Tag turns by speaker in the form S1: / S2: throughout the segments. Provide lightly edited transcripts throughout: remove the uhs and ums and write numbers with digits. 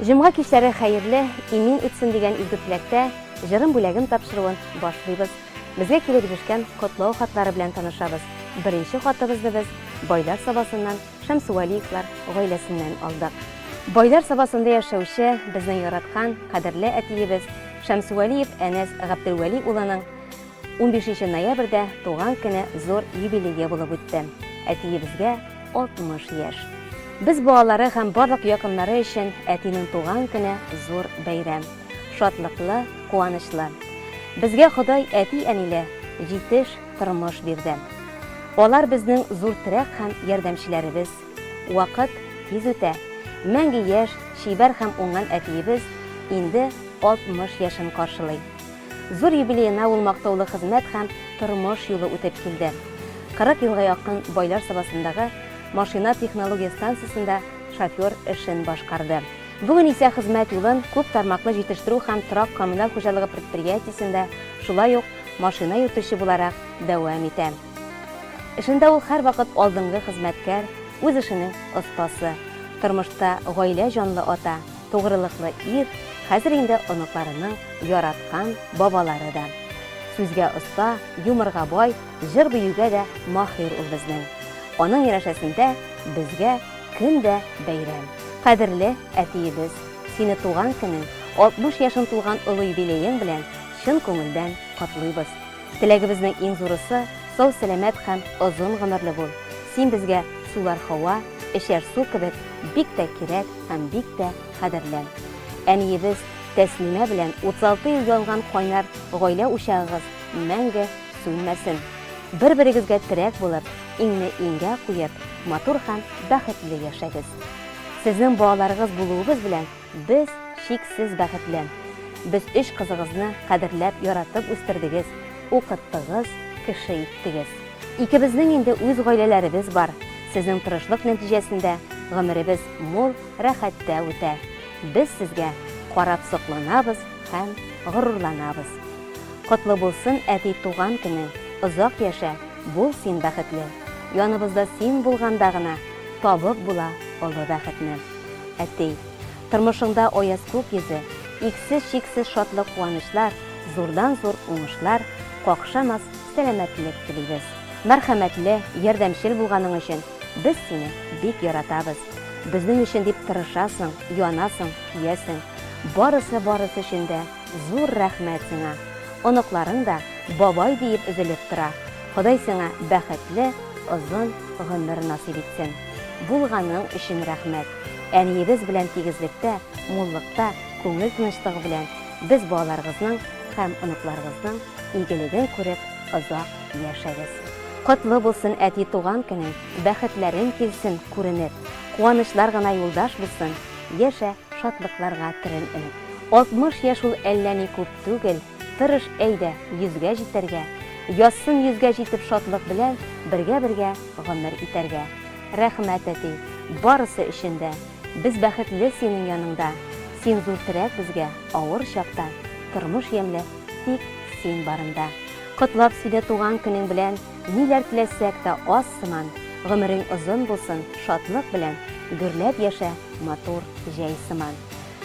S1: Җомга кичләре хәерле, имин үтсен дигән изге теләктә җырым бүләген тапшыруын башлыйбыз. Безгә килеп җиткән котлау хатлары белән танышабыз. Беренче хатыбызны без Байлар Сабасыннан Шәмсүвәлиевлар гаиләсеннән алдык. Байлар Сабасында яшәүче безнең яраткан кадерле әтиебез Шәмсүвәлиев Әнәс Габделвәли улының 15 ноябрьдә туган көне зур юбилейы булып үтте. Әтиебезгә 60 яшь. Без балалары һәм барлык якыннары өчен әтинең туган көне зур бәйрәм. Шатлыклы, куанычлы. Безгә Ходай әти-әниле җитеш тормыш бирде. Алар безнең зур терәк һәм ярдәмчеләребез. Вакыт тиз үтә. Мәңге яшь, чибәр һәм уңган әтиебез инде 60 яшын каршылый. Зур юбилейына ул мактаулы хезмәт һәм тормыш юлы үтеп килде. 40 елга якын Байлар Сабасындагы машина технология станциясында шофер эшен башкарды. Бүген исә хезмәт юлын күп тармаклы җитештерү һәм торак коммуналь хуҗалыгы предприятиесендә, шулай ук машина йөртүче буларак дәвам итә. Эшендә ул һәрвакыт алдынгы хезмәткәр, үз эшенең остасы. Тормышта гаилә җанлы ата, тугрылыклы ир, хәзер инде оныкларының яраткан бабалары да. Сүзгә оста, юморга бай, җыр биюгә дә маһир ул безнең. Аның яшәсендә безгә көн дә бәйрәм. Кадерле әтиебез, сине туган көнең, 60 яшын тулган олы юбилеең белән чын күңелдән котлыйбыз. Теләгебезнең иң зурысы сау сәламәт һәм озын гомерле бул. Син безгә сулар һава, эчәр су кебек бик тә кирәк һәм бик тә кадерле. Әниебез Тәслимә белән 36 ел ялган кайнар гаилә учагыгыз мәңге сүнмәсен. Бер-берегезгә терәк булып, иңне иңгә куеп, матур һәм бәхетле яшәгез. Сезнең балаларыгыз булуыгыз белән без чиксез бәхетле. Без 3 кызыгызны кадерләп, яратып үстердегез, укыттыгыз, кеше иттегез. Икебезнең инде үз гаиләләребез бар. Сезнең тырышлык нәтиҗәсендә гомеребез мул, рәхәттә үтә. Без сезгә карап сокланабыз һәм горурланабыз. Котлы булсын әти туган көнең, озак яшә, бул син бәхетле. Яныбызда син булганда гына табып була олы бәхетне. Әти, тормышыңда аяз күк йөзе, иксез-чиксез шатлык куанычлар, зурдан-зур уңышлар, какшамас сәламәтлек телибез. Мәрхәмәтле, ярдәмчел булганың өчен без сине бик яратабыз. Безнең өчен дип тырышасың, янасың, киясең. Барысы өчен дә зур рәхмәт сиңа. Оныкларың да бабай диеп өзелеп тора. Ходай сиңа бәхетле, озын гомер насыйп итсен. Булганың өчен рәхмәт. Әниебез белән тигезлектә, муллыкта, күңел тынычлыгы белән без балаларыгызның һәм оныкларыгызның игелеген күреп озак яшәгез. Котлы булсын әти туган көнең, бәхетләрең килсен күренеп, куанычлар гына юлдаш булсын, яшә шатлыкларга терен инеп. 60 яшь ул әллә ни күп түгел, тырыш әйдә 100гә җитәргә, язсын 100гә җитеп шатлык белән бергә гомер итәргә. Рәхмәт әти, барысы өчен дә без бәхетле синең яныңда. Син зур терәк безгә авыр чакта, тормыш ямьле тик син барында. Котлап сине туган көнең белән, ниләр теләсәк тә аз сыман, гомерең озын булсын, шатлык белән гөрләп яшә, матур җәй сыман.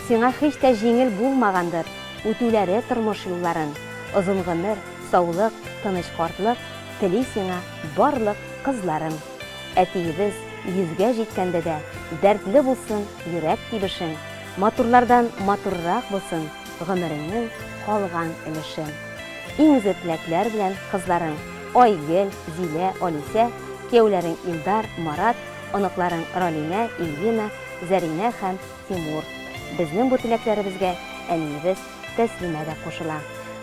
S1: Сиңа һич тә җиңел булмагандыр үтүләре тормыш юлларын. Озын гомер, саулык, тыныч картлык тели сиңа барлык кызларың. Әтиебез 100гә җиткәндә дә дәртле булсын йөрәк тибешең, матурлардан матуррак булсын гомереңнең калган өлешең. Иң үзе теләкләр белән кызларың Айгөл, Зилә, Алисә, кияүләрең Илдар, Марат, оныкларың Ралинә, Илвина, Зәринә һәм Тимур. Безнең бу теләкләребезгә әниебез Тәслимә дә кушыла.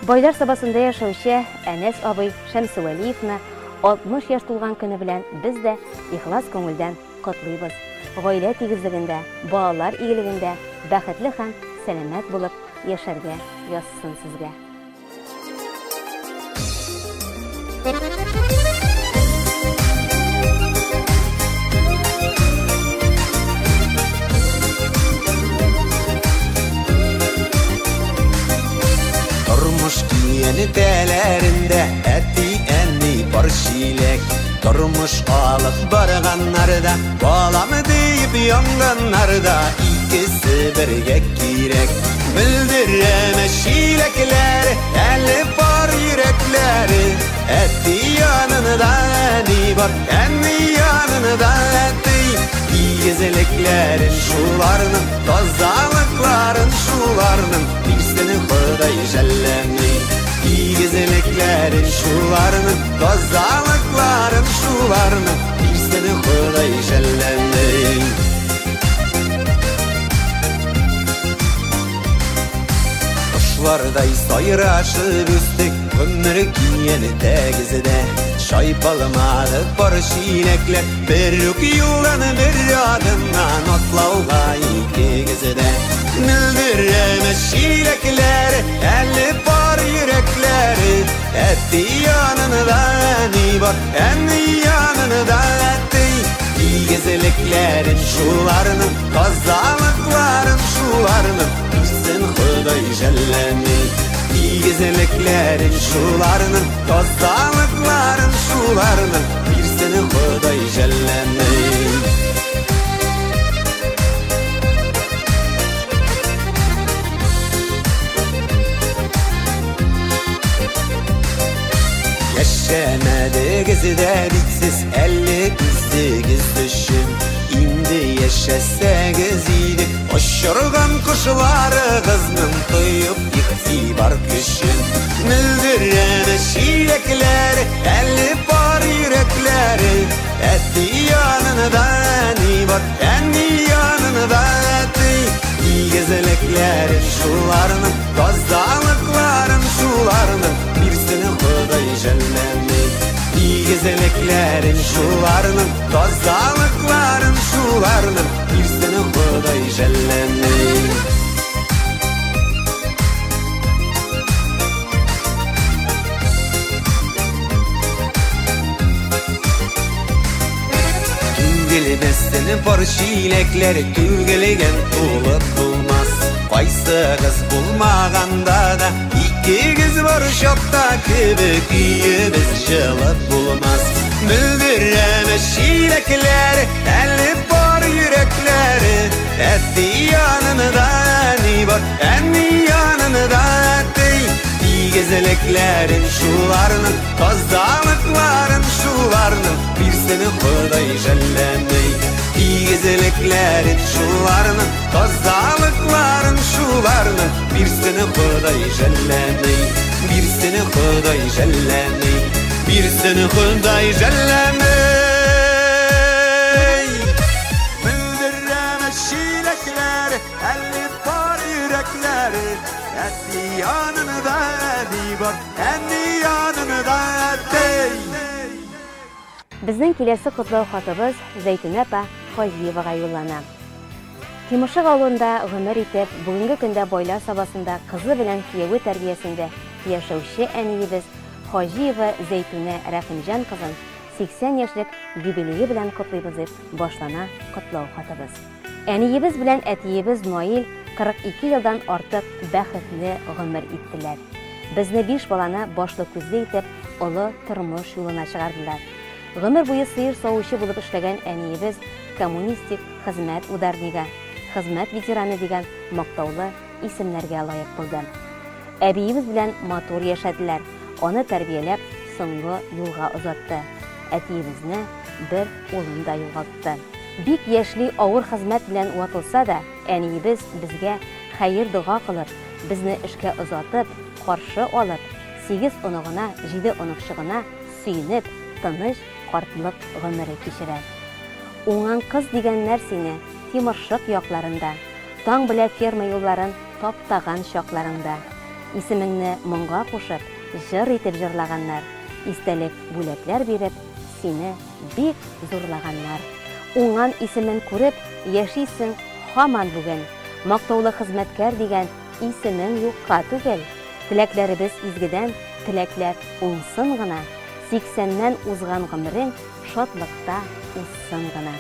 S1: Байлар Сабасында яшәүче Әнәс абый Шәмсүвәлиевны 60 яшь тулган көне белән без дә ихлас күңелдән котлыйбыз. Гаилә тигезлегендә, балалар игелегендә бәхетле һәм сәламәт булып яшәргә язсын сезгә.
S2: Тормыш киені тәләрендә әти-әни бар чиләк. Тормыш алып барганнарда, баламы дип янганнарда, ikisi birge kirek. Bildireme şilekleri, eli var yürekleri. Etti yanında eni var, eni yanında etti. İyigezeliklerin şularının, tozalıkların şularının, birisini Huday jellemi. İyigezeliklerin şularının, tozalıkların şularının, birisini Huday jellemi. Kuşlarday sayraşıp üsttük, ömür giyeni tegizide. Şaypalmadı barışinekler, bir yük yoldan bir adımdan otlauğa ikigizide. Nildiremez şilekleri, eli var yürekleri. Etti yanında eni var, eni yanında etti. İyigezeliklerin şularının, kazalıkların şularının, bilsin Huday jellemi. İyigezeliklerin şularının, kazalıkların şularının, bilsin Huday jellemi. Yaşamadıgizde bitsiz 58 düşün. İndi yaşasagiz idi oşurgan kuşları kızının tuyup iktibar kışın. Nildiremez şilekleri, eli var yürekleri. Etti yanında eni var, eni yanında etti. İyigezeliklerin şularının, kazalıkların şularının, birisini Huday jellemi. İyigezeliklerin şularının, kazalıkların şularının, birisini Huday jellemi. Tügülmesini barşilekleri, tügülgen tuğup bulmaz. Qaysı kız bulmaganda da iki kız var şokta kibik biz jılıp bulmaz. Bildiremez şilekleri, eli var yürekleri. Etti yanında eni var, eni yanında etti. İyigezeliklerin şularının, kazalıkların şularının, birisini Huday jellemi. İyigezeliklerin şularının, kazalıkların şularının, birisini Huday jellemi. Birisini Huday jellemi. Birisini Huday jellemi. Bildiremez şilekleri, eli var yürekleri. Etti yanında eni var, eni yanında etti.
S1: Bizning kelesi qutlov xatimiz Zaytuna apa Hojiyevaga yo'llana. Timoshiq avlunda g'umr etib, bugungi kunda boylar sabasında qizi bilan kuyovi tarbiyasida yashovchi aniyimiz Hojiyeva Zaytuna Rahimjon qizin 80 yoshlik yubileyi bilan qutlaymiz deb boshlana qutlov xatimiz. Aniyimiz bilan atiyimiz Noil 42 yildan ortiq baxtli g'umr etdilar. Bizni 5 balani boshli ko'zli etib, uli turmush yo'lina chiqardilar. G'umr bo'yi sıyır sovushi bo'lib ishlagan aniyimiz kommunistik xizmat udarniga, xizmat veterani degan maqtovli ismlarga loyiq bo'ldi. Abiyimiz bilan motor yashadilar. Onu tarbiyalab, so'nggi yo'lga uzatdi. Atiyimizni bir o'limda yo'qotdi. Bek yoshli og'ir xizmat bilan uvatilsa-da, aniyimiz bizga xayr duo qilib, bizni ishga uzatib, qarshi olib, 8 unug'ina, 7 unuqchig'ina suyunib, tinish qartliq g'umri kechiradi. O'ngan qiz degan narsani Timoshiq yoqlarında, tong bilan ferma yo'llarin toptagan shoqlarında, ismingni munga qo'shib, jir etib jirlaganlar, istalik bo'laklar berib, seni bek zo'rlaganlar. O'ngan ismin ko'rib, yashaysin hamon bugun. Maqtovli xizmatkor degan isming yo'qqa tugil. Tilaklarimiz izgidan, tilaklar o'ngsingina. 80dan uzgan g'umring shodliqda o'ssingina.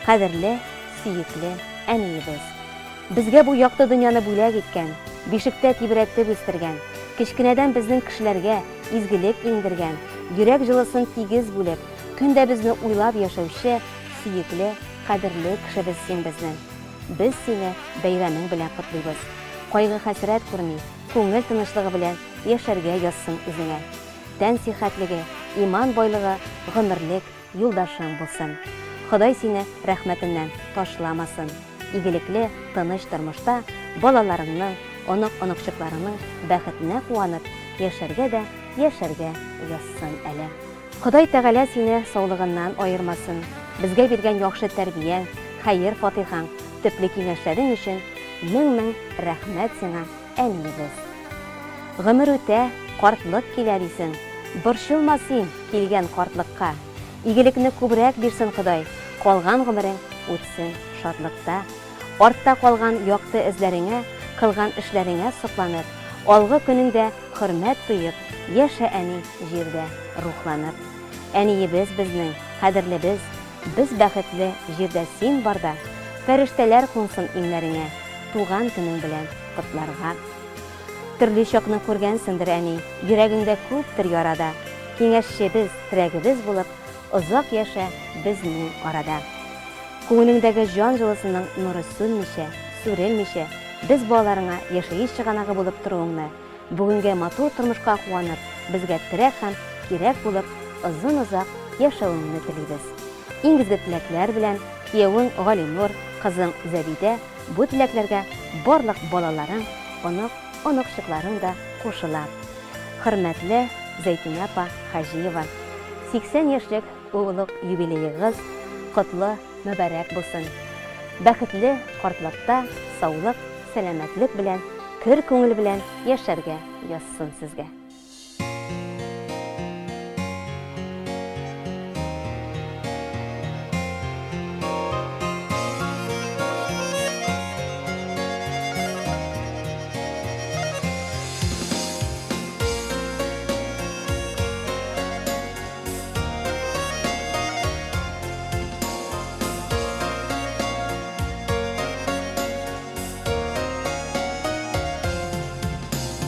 S1: Qadrli, suyukli aniyimiz. Bizga bu yoqda dunyoni bo'lak etgan, beshikda tebratib o'stirgan, kichkinadan bizning kishilarga izgilik indirgan, yurak jilasin tegiz bo'lib, kunda bizni o'ylab yashovchi suyukli, qadrli kishimiz sen bizni. без сине бәйрәмең белән котлыйбыз. Кайгы хәсрәт күрми, күңел тынычлыгы белән яшәргә язсын үзеңә. Тән сихәтлеге, иман байлыгы, гомерлек юлдашың булсын. Ходай сине рәхмәтеннән ташламасын. Игелекле, тыныч тормышта балаларыңның, онық-онықчыкларының бәхетенә куанып, яшәргә язсын әле. Ходай Тәгалә сине саулыгыннан айырмасын. Безгә биргән яхшы тәрбияң, хәер фатихаң, төпле киңәшләрең өчен мең рәхмәт сиңа, әниебез. Гомер үтә, картлык килә дисең, борчылма син килгән картлыкка. Игелекне күбрәк бирсен Ходай, калган гомерең үтсен шатлыкта. Артта калган якты эзләреңә, кылган эшләреңә сокланып, алгы көнеңдә хөрмәт туеп, яшә әни җирдә рухланып. Әниебез безнең, кадерлебез, без бәхетле җирдә син барда, фәрештәләр кунсын иңнәреңә, туган көнең белән котларга. Төрле чакны күргәнсеңдер әни, йөрәгеңдә күптер ярада. Киңәшчебез, терәгебез булып, озак яшә безнең арада. Күңелеңдәге җан җылысының нуры сүнмичә, сүрелмичә, без балаларыңа яшәеш чыганагы булып торуыңны, бүгенгә матур тормышка куанып, безгә терәк һәм кирәк булып, озын-озак яшәвеңне телибез. Иң изге теләкләр белән киявең Галинур, кызың Зәбидә, бу теләкләргә барлык балаларың, онық-онықчыкларың да кушыла. Хөрмәтле Зәйтүнә апа Хаҗиева, 80 яшьлек уллык юбилеегыз котлы, мөбарәк булсын. Бәхетле картлыкта саулык, сәламәтлек белән, көр күңел белән яшәргә язсын сезгә.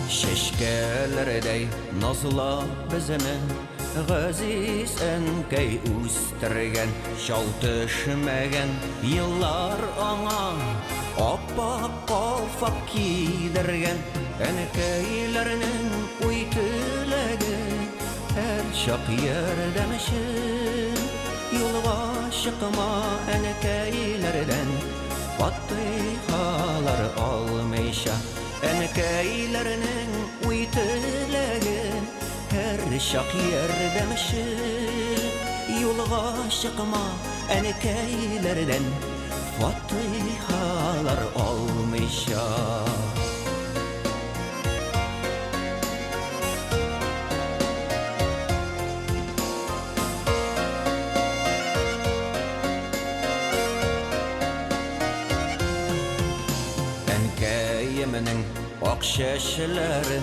S3: Şeşkelerday nazla bizini Gaziz ənkəy üstürgən Şal düşməgən yıllar ana Appak qalfaq kiydirgən Ənkəylərinin uytüləgi Hər şaq yerdəmişin Yolğa şıqma ənkəylərdən Fatihələr almayşa Ənkəylərinin uytüləgi Hər şaq yerdəmişin Yolğa şıqma ənkəylərdən Fatihələr almayşa Ənkəyiminin ak şəşləri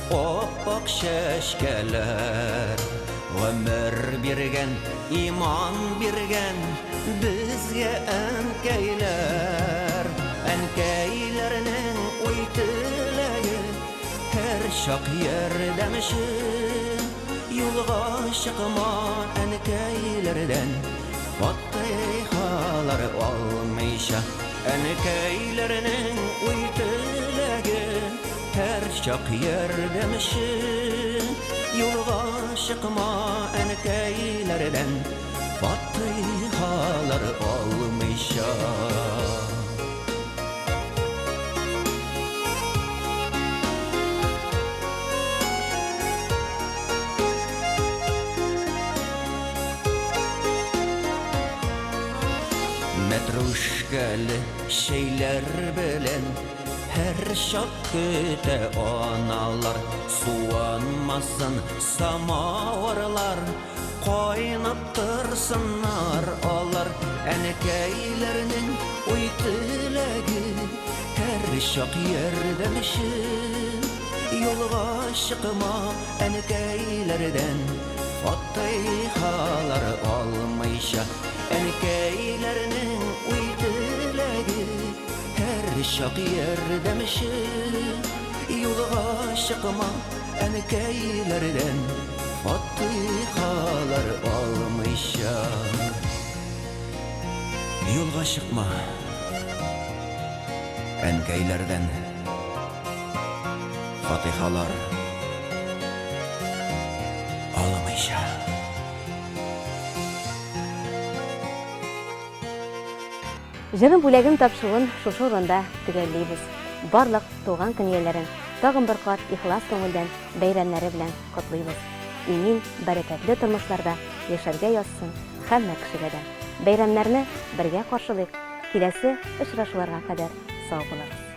S3: Oppak şəşkələr Ömür birgən, iman birgən Bizgə ənkəylər Ənkəylərinin uytüləgi Hər şaq yerdəmişin Yolğa şıqma ənkəylərdən Fatihələr almayşa Ənkəylərinin uytüləgi Hər şaq yerdəmişin Yolğa şıqma ənkəylərdən Fatihələr almayşa Metruşkalı şeyler bilen Her şak küte analar Suanmasın samavarlar Qaynap tırsınlar alar Ənkəylərinin uytüləgi Her şak yerdəmişin Yolğa şıqma ənkəylərdən Fatihələr almayşa Ənkəylərinin uytüləgi Hər şaq yerdəmişin Yolğa şıqma ənkəylərdən Fatihələr almayşa Yolğa şıqma әнкәйләрдән фатихалар алмыйча.
S1: Җырым бүләген тапшыруын шушы урында төгәлләйбез. Барлык туган көн ияләрен тагын бер кат ихлас күңелдән бәйрәмнәре белән котлыйбыз. Имин бәрәкәтле тормышларда яшәргә язсын һәммә кешегә дә. Бәйрәмнәрне бергә каршылыйк. Киләсе очрашуларга кадәр сау булыгыз.